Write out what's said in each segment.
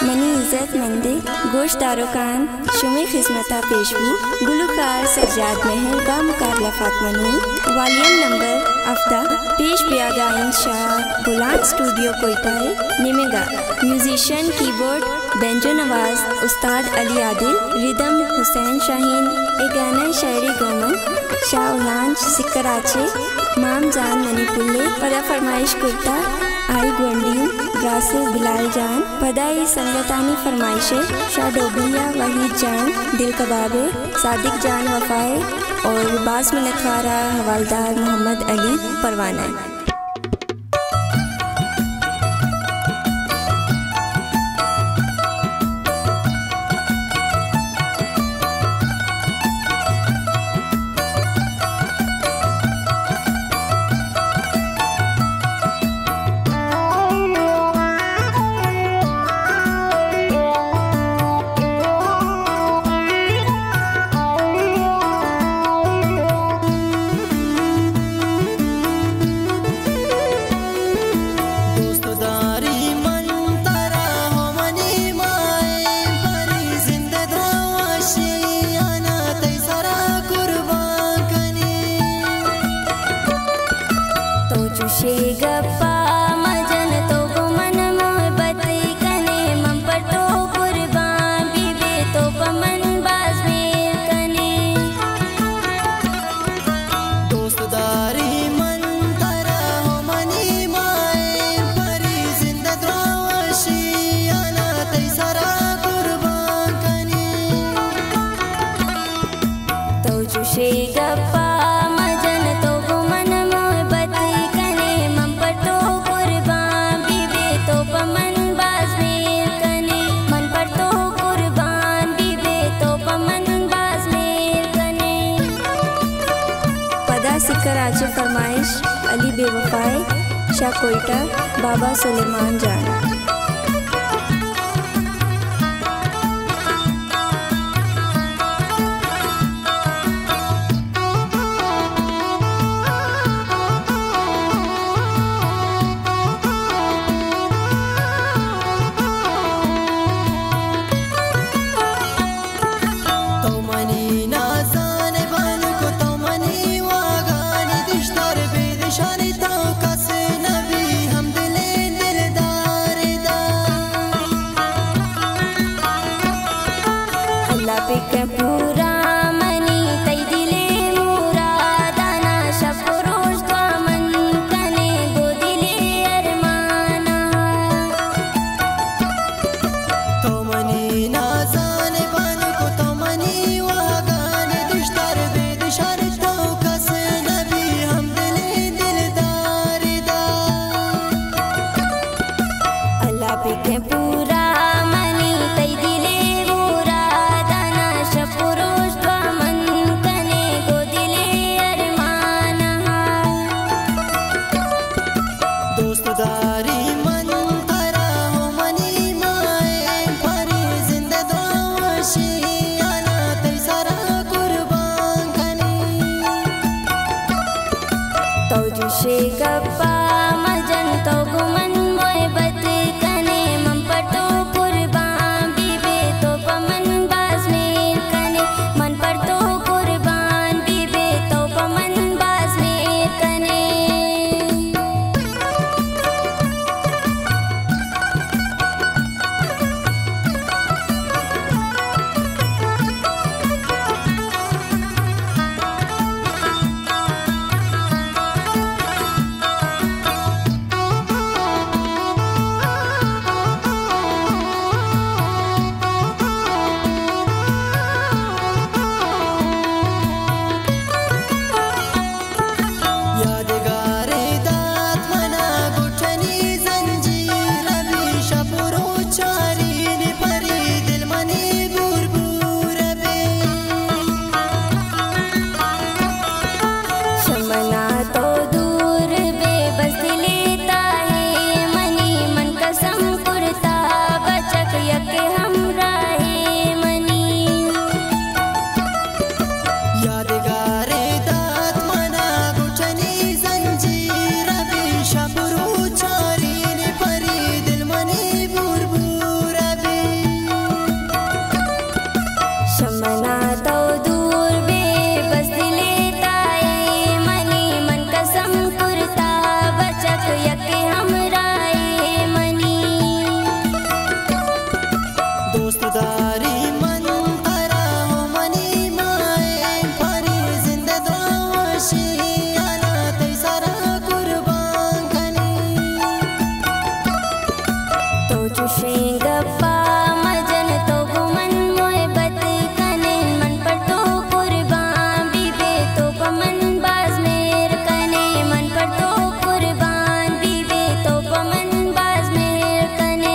Money इज़्ज़त मंदे गोश्तदारो कान शुमे खिस्मता पेशबू गुलूकार सज्जाद महल का मुकाबला फातमा नूर वालियम नंबर अफ्ता पेश बियागा शाह बुलान स्टूडियो कोयटाए निमेगा म्यूजिशियन कीबोर्ड बेंजो नवाज उस्ताद अली आदिल रिदम हुसैन शाहीन एक गाना शायरी गोमन शाह उलांच सिकराचे माम जान मणिपुल्ले पदा फरमाइश कुर्ता आई गोंडी ग्रासे बिलाल जान पदाई संगतानी फरमाइशे शाह डोबिया वहीद जान दिल कबाबे सादिक जान वफाए और बास मिनत खारा हवालदार मोहम्मद अली परवाना। सिकराचे फरमाइश अली बेवफाए शाह कोयटा बाबा सुलेमान जान। पूरा मनी तई दिले मुरादाना शपुर गप्पा मजन तो गुमन मोहब्बत कने मन पर तो कुर्बान बीबे तो पमन बाज मेर कने मन पर तो कुर्बान बीबे तो पमन बाज मेर कने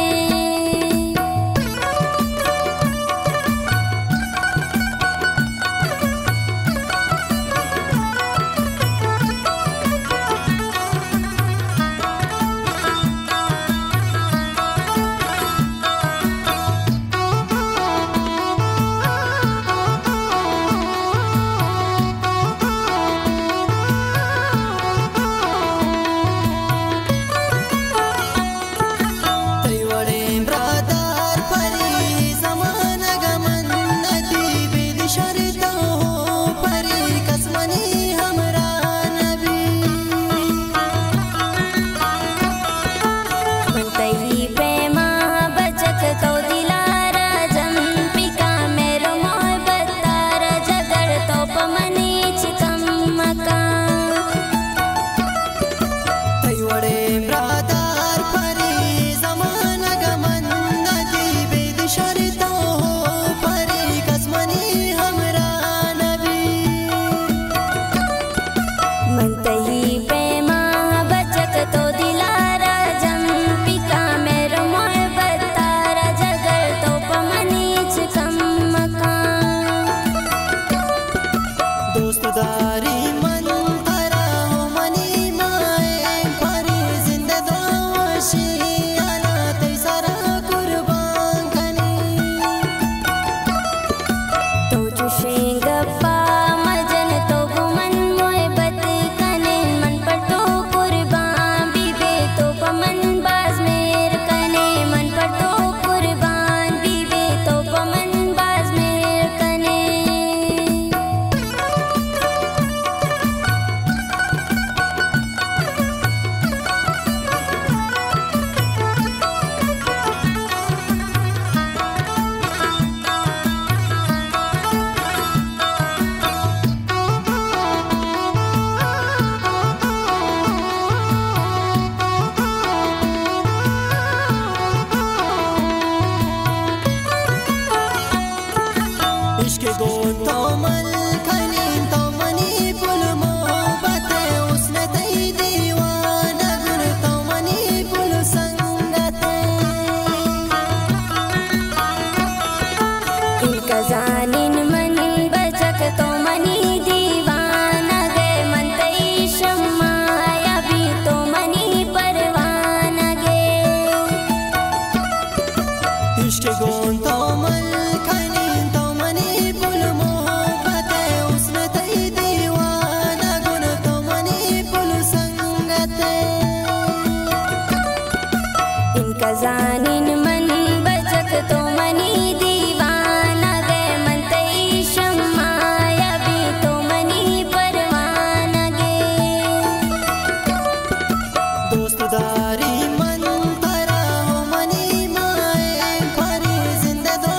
दोस्तदारी मन तरा हो मनी माए फरी जिंदा दो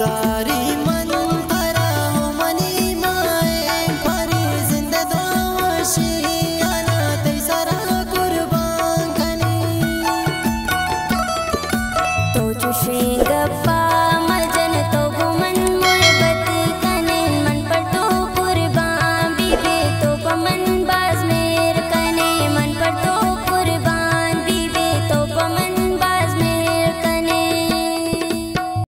वफादारी